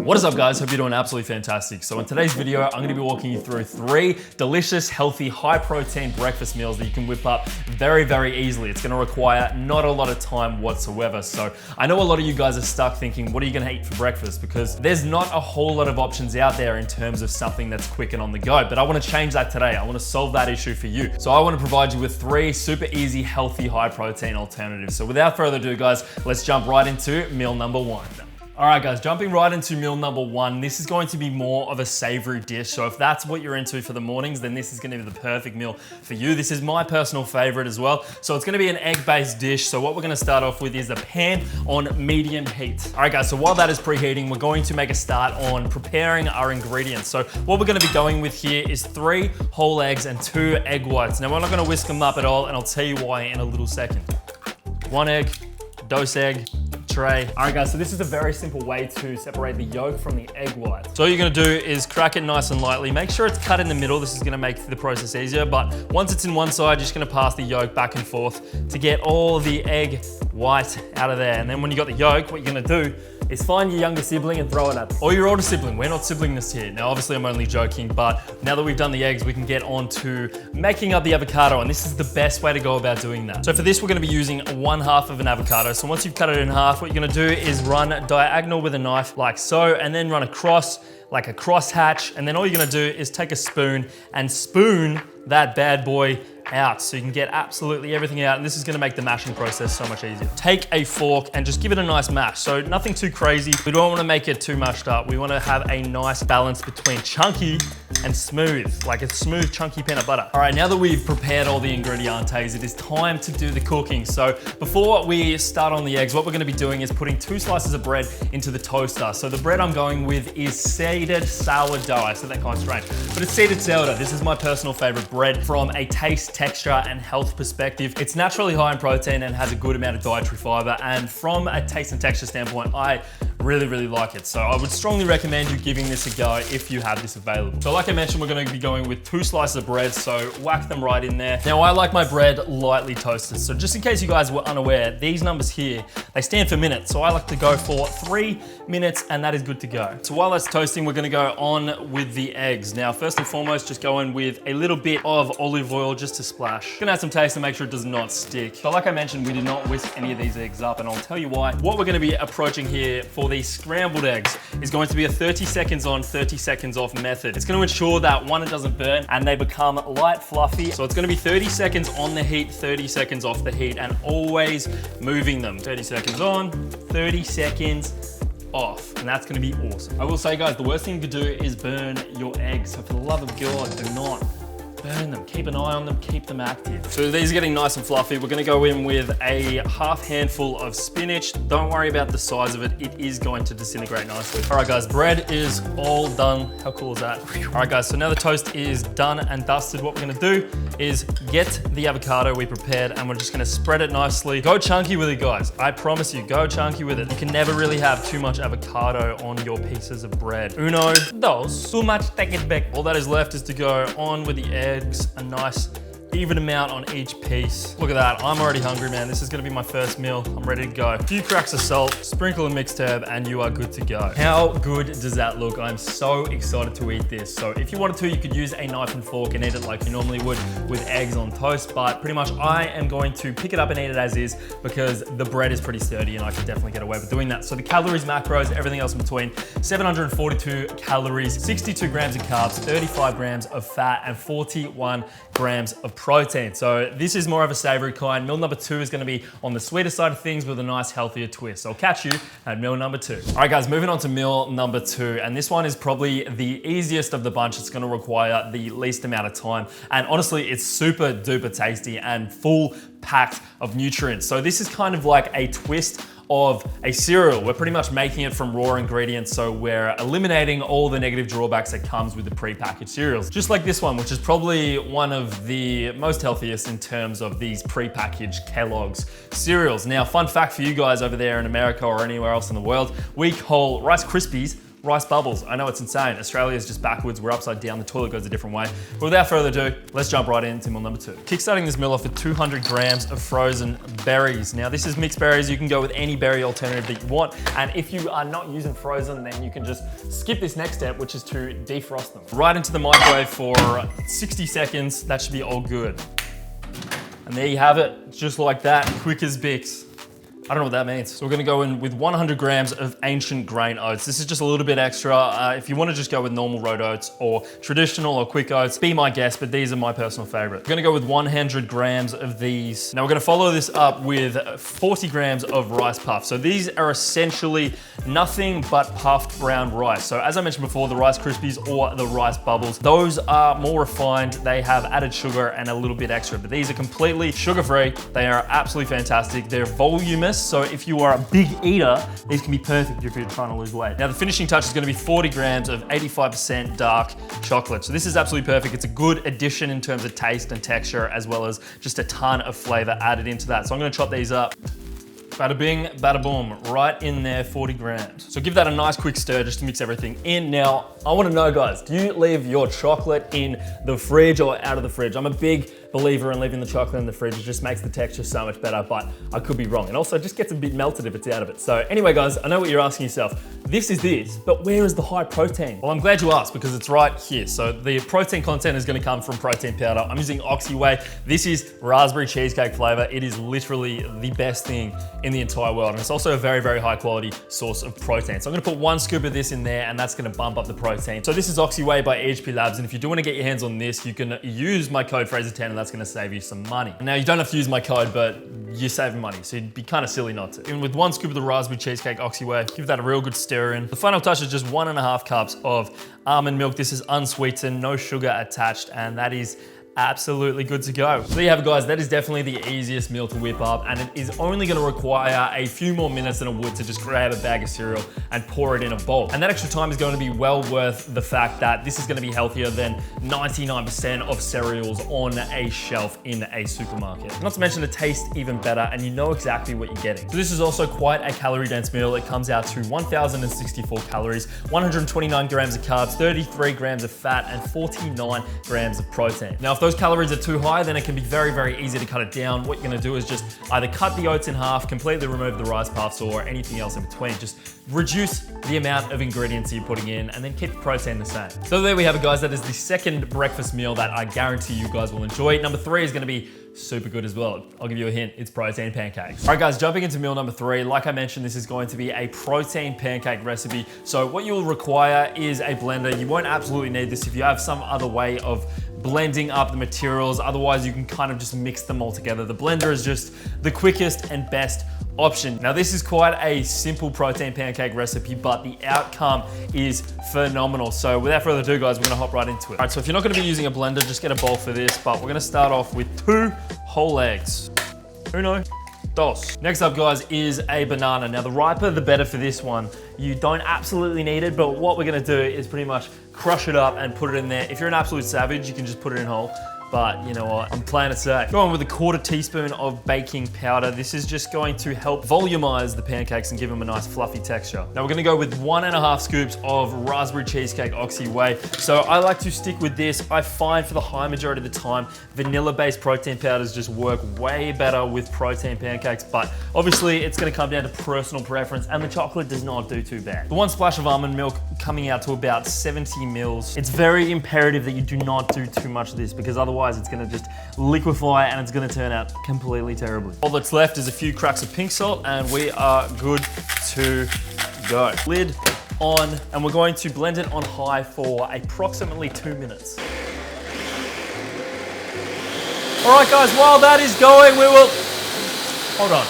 What is up, guys? Hope you're doing absolutely fantastic. So in today's video, I'm going to be walking you through 3 delicious, healthy, high protein breakfast meals that you can whip up very, very easily. It's going to require not a lot of time whatsoever. So I know a lot of you guys are stuck thinking, what are you going to eat for breakfast? Because there's not a whole lot of options out there in terms of something that's quick and on the go. But I want to change that today. I want to solve that issue for you. So I want to provide you with 3 super easy, healthy, high protein alternatives. So without further ado, guys, let's jump right into meal number 1. All right, guys, jumping right into meal number 1. This is going to be more of a savory dish. So if that's what you're into for the mornings, then this is going to be the perfect meal for you. This is my personal favorite as well. So it's going to be an egg-based dish. So what we're going to start off with is a pan on medium heat. All right, guys, so while that is preheating, we're going to make a start on preparing our ingredients. So what we're going to be going with here is 3 whole eggs and 2 egg whites. Now, we're not going to whisk them up at all, and I'll tell you why in a little second. 1 egg, dose egg, tray. All right, guys, so this is a very simple way to separate the yolk from the egg white. So all you're gonna do is crack it nice and lightly. Make sure it's cut in the middle. This is gonna make the process easier, but once it's in one side, you're just gonna pass the yolk back and forth to get all the egg white out of there. And then when you got the yolk, what you're gonna do is find your younger sibling and throw it at them. Or your older sibling. We're not sibling this here. Now, obviously, I'm only joking, but now that we've done the eggs, we can get on to making up the avocado, and this is the best way to go about doing that. So for this, we're gonna be using 1/2 of an avocado. So once you've cut it in half, what you're gonna do is run diagonal with a knife like so, and then run across like a cross hatch, and then all you're gonna do is take a spoon and spoon that bad boy out so you can get absolutely everything out, and this is gonna make the mashing process so much easier. Take a fork and just give it a nice mash. So nothing too crazy. We don't wanna make it too mashed up. We wanna have a nice balance between chunky and smooth, like a smooth, chunky peanut butter. All right, now that we've prepared all the ingredientes, it is time to do the cooking. So before we start on the eggs, what we're gonna be doing is putting 2 slices of bread into the toaster. So the bread I'm going with is seeded sourdough. I said that kind of strange, but it's seeded sourdough. This is my personal favorite bread from a taste, texture, and health perspective. It's naturally high in protein and has a good amount of dietary fiber. And from a taste and texture standpoint, I really, really like it. So I would strongly recommend you giving this a go if you have this available. So like I mentioned, we're gonna be going with 2 slices of bread, so whack them right in there. Now, I like my bread lightly toasted. So just in case you guys were unaware, these numbers here, they stand for minutes. So I like to go for 3 minutes, and that is good to go. So while that's toasting, we're gonna go on with the eggs. Now, first and foremost, just go in with a little bit of olive oil just to splash. Gonna add some taste to make sure it does not stick. So like I mentioned, we did not whisk any of these eggs up, and I'll tell you why. What we're gonna be approaching here for these scrambled eggs is going to be a 30 seconds on, 30 seconds off method. It's gonna ensure that, 1, it doesn't burn, and they become light, fluffy. So it's gonna be 30 seconds on the heat, 30 seconds off the heat, and always moving them. 30 seconds on, 30 seconds off, and that's gonna be awesome. I will say, guys, the worst thing you could do is burn your eggs. So for the love of God, do not burn them. Keep an eye on them, keep them active. So these are getting nice and fluffy. We're gonna go in with a 1/2 handful of spinach. Don't worry about the size of it. It is going to disintegrate nicely. All right, guys, bread is all done. How cool is that? All right, guys, so now the toast is done and dusted. What we're gonna do is get the avocado we prepared, and we're just gonna spread it nicely. Go chunky with it, guys. I promise you, go chunky with it. You can never really have too much avocado on your pieces of bread. Uno, dos, too much, take it back. All that is left is to go on with the eggs, a nice even amount on each piece. Look at that, I'm already hungry, man. This is gonna be my first meal. I'm ready to go. A few cracks of salt, sprinkle a mixed herb, and you are good to go. How good does that look? I'm so excited to eat this. So if you wanted to, you could use a knife and fork and eat it like you normally would with eggs on toast, but pretty much I am going to pick it up and eat it as is because the bread is pretty sturdy and I could definitely get away with doing that. So the calories, macros, everything else in between, 742 calories, 62 grams of carbs, 35 grams of fat, and 41 grams of protein. So this is more of a savory kind. Meal number 2 is gonna be on the sweeter side of things with a nice healthier twist. So I'll catch you at meal number 2. All right, guys, moving on to meal number 2. And this one is probably the easiest of the bunch. It's gonna require the least amount of time. And honestly, it's super duper tasty and full packed of nutrients. So this is kind of like a twist of a cereal. We're pretty much making it from raw ingredients, so we're eliminating all the negative drawbacks that comes with the pre-packaged cereals. Just like this one, which is probably one of the most healthiest in terms of these pre-packaged Kellogg's cereals. Now, fun fact for you guys over there in America or anywhere else in the world, we call Rice Krispies Rice Bubbles. I know it's insane. Australia is just backwards. We're upside down. The toilet goes a different way. But without further ado, let's jump right into meal number 2. Kickstarting this meal off with 200 grams of frozen berries. Now, this is mixed berries. You can go with any berry alternative that you want. And if you are not using frozen, then you can just skip this next step, which is to defrost them. Right into the microwave for 60 seconds. That should be all good. And there you have it, just like that, quick as Bix. I don't know what that means. So we're gonna go in with 100 grams of ancient grain oats. This is just a little bit extra. If you wanna just go with normal road oats or traditional or quick oats, be my guest, but these are my personal favorite. We're gonna go with 100 grams of these. Now we're gonna follow this up with 40 grams of rice puffs. So these are essentially nothing but puffed brown rice. So as I mentioned before, the Rice Krispies or the Rice Bubbles, those are more refined. They have added sugar and a little bit extra, but these are completely sugar-free. They are absolutely fantastic. They're voluminous. So if you are a big eater, these can be perfect if you're trying to lose weight. Now the finishing touch is gonna be 40 grams of 85% dark chocolate. So this is absolutely perfect. It's a good addition in terms of taste and texture, as well as just a ton of flavor added into that. So I'm gonna chop these up. Bada bing, bada boom, right in there, 40 grams. So give that a nice quick stir just to mix everything in. Now, I wanna know guys, do you leave your chocolate in the fridge or out of the fridge? I'm a big believer in leaving the chocolate in the fridge. It just makes the texture so much better, but I could be wrong. And also it just gets a bit melted if it's out of it. So anyway guys, I know what you're asking yourself. This is this, but where is the high protein? Well, I'm glad you asked because it's right here. So the protein content is gonna come from protein powder. I'm using Oxywhey. This is raspberry cheesecake flavor. It is literally the best thing in the entire world. And it's also a very, very high quality source of protein. So I'm gonna put 1 scoop of this in there and that's gonna bump up the protein. So this is Oxywhey by EHP Labs. And if you do wanna get your hands on this, you can use my code Fraser10 and that's gonna save you some money. Now you don't have to use my code, but you're saving money. So it'd be kind of silly not to. And with 1 scoop of the raspberry cheesecake Oxywhey, give that a real good stir in. The final touch is just 1.5 cups of almond milk. This is unsweetened, no sugar attached, and that is absolutely good to go. So there you have it guys, that is definitely the easiest meal to whip up and it is only gonna require a few more minutes than it would to just grab a bag of cereal and pour it in a bowl. And that extra time is going to be well worth the fact that this is gonna be healthier than 99% of cereals on a shelf in a supermarket. Not to mention it tastes even better and you know exactly what you're getting. So this is also quite a calorie dense meal. It comes out to 1,064 calories, 129 grams of carbs, 33 grams of fat and 49 grams of protein. Now if those calories are too high, then it can be very, very easy to cut it down. What you're gonna do is just either cut the oats in half, completely remove the rice puffs or anything else in between. Just reduce the amount of ingredients you're putting in and then keep the protein the same. So there we have it guys, that is the second breakfast meal that I guarantee you guys will enjoy. Number 3 is gonna be super good as well. I'll give you a hint, it's protein pancakes. All right guys, jumping into meal number 3, like I mentioned, this is going to be a protein pancake recipe. So what you'll require is a blender. You won't absolutely need this if you have some other way of blending up the materials. Otherwise, you can kind of just mix them all together. The blender is just the quickest and best option. Now, this is quite a simple protein pancake recipe, but the outcome is phenomenal. So without further ado, guys, we're gonna hop right into it. All right, so if you're not gonna be using a blender, just get a bowl for this, but we're gonna start off with 2 whole eggs. Uno, dos. Next up, guys, is a banana. Now, the riper, the better for this one. You don't absolutely need it, but what we're gonna do is pretty much crush it up and put it in there. If you're an absolute savage, you can just put it in whole. But you know what, I'm playing it safe. Go on with a 1/4 teaspoon of baking powder. This is just going to help volumize the pancakes and give them a nice fluffy texture. Now we're gonna go with 1.5 scoops of raspberry cheesecake Oxywhey. So I like to stick with this. I find for the high majority of the time, vanilla-based protein powders just work way better with protein pancakes, but obviously it's gonna come down to personal preference and the chocolate does not do too bad. The 1 splash of almond milk coming out to about 70 mils. It's very imperative that you do not do too much of this because otherwise it's gonna just liquefy and it's gonna turn out completely terribly. All that's left is a few cracks of pink salt and we are good to go. Lid on, and we're going to blend it on high for approximately 2 minutes. All right guys, while that is going, we will, hold on.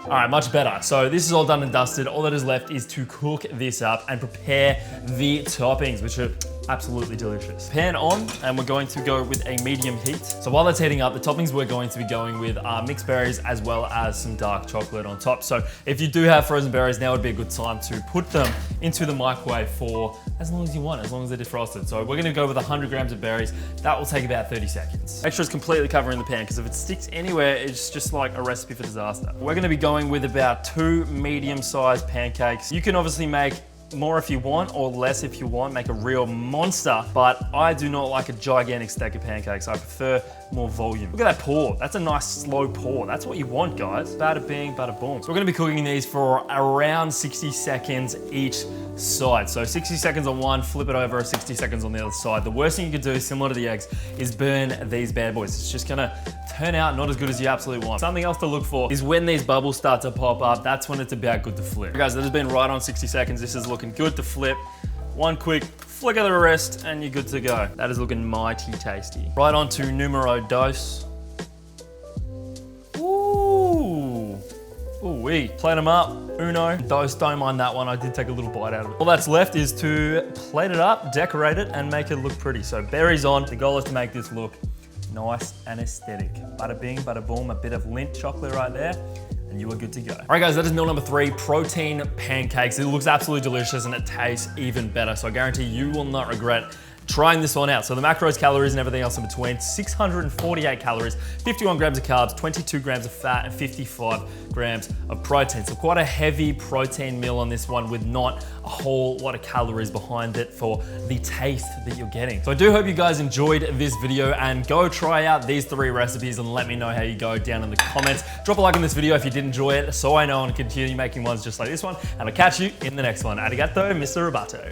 All right, much better. So this is all done and dusted. All that is left is to cook this up and prepare the toppings, which are absolutely delicious. Pan on, and we're going to go with a medium heat. So while that's heating up, the toppings we're going to be going with are mixed berries as well as some dark chocolate on top. So if you do have frozen berries, now would be a good time to put them into the microwave for as long as you want, as long as they're defrosted. So we're gonna go with 100 grams of berries. That will take about 30 seconds. Make sure it's completely covering the pan, because if it sticks anywhere, it's just like a recipe for disaster. We're gonna be going with about 2 medium-sized pancakes. You can obviously make more if you want, or less if you want, make a real monster, but I do not like a gigantic stack of pancakes. I prefer more volume. Look at that pour. That's a nice slow pour. That's what you want, guys. Bada bing, bada boom. So we're gonna be cooking these for around 60 seconds each side. So 60 seconds on one, flip it over, 60 seconds on the other side. The worst thing you can do, similar to the eggs, is burn these bad boys. It's just gonna turn out not as good as you absolutely want. Something else to look for is when these bubbles start to pop up, that's when it's about good to flip. Guys, that has been right on 60 seconds. This is looking good to flip. One quick flick of the wrist and you're good to go. That is looking mighty tasty. Right on to numero dos. Ooh. Ooh-wee. Plate them up. Uno. Dos, don't mind that one. I did take a little bite out of it. All that's left is to plate it up, decorate it, and make it look pretty. So berries on. The goal is to make this look nice and aesthetic. Bada bing, bada boom, a bit of Lindt chocolate right there, and you are good to go. All right, guys, that is meal number 3, protein pancakes. It looks absolutely delicious and it tastes even better. So I guarantee you will not regret trying this one out. So the macros, calories, and everything else in between, 648 calories, 51 grams of carbs, 22 grams of fat, and 55 grams of protein. So quite a heavy protein meal on this one with not a whole lot of calories behind it for the taste that you're getting. So I do hope you guys enjoyed this video, and go try out these 3 recipes and let me know how you go down in the comments. Drop a like on this video if you did enjoy it, so I know and continue making ones just like this one, and I'll catch you in the next one. Arigato, Mr. Roboto.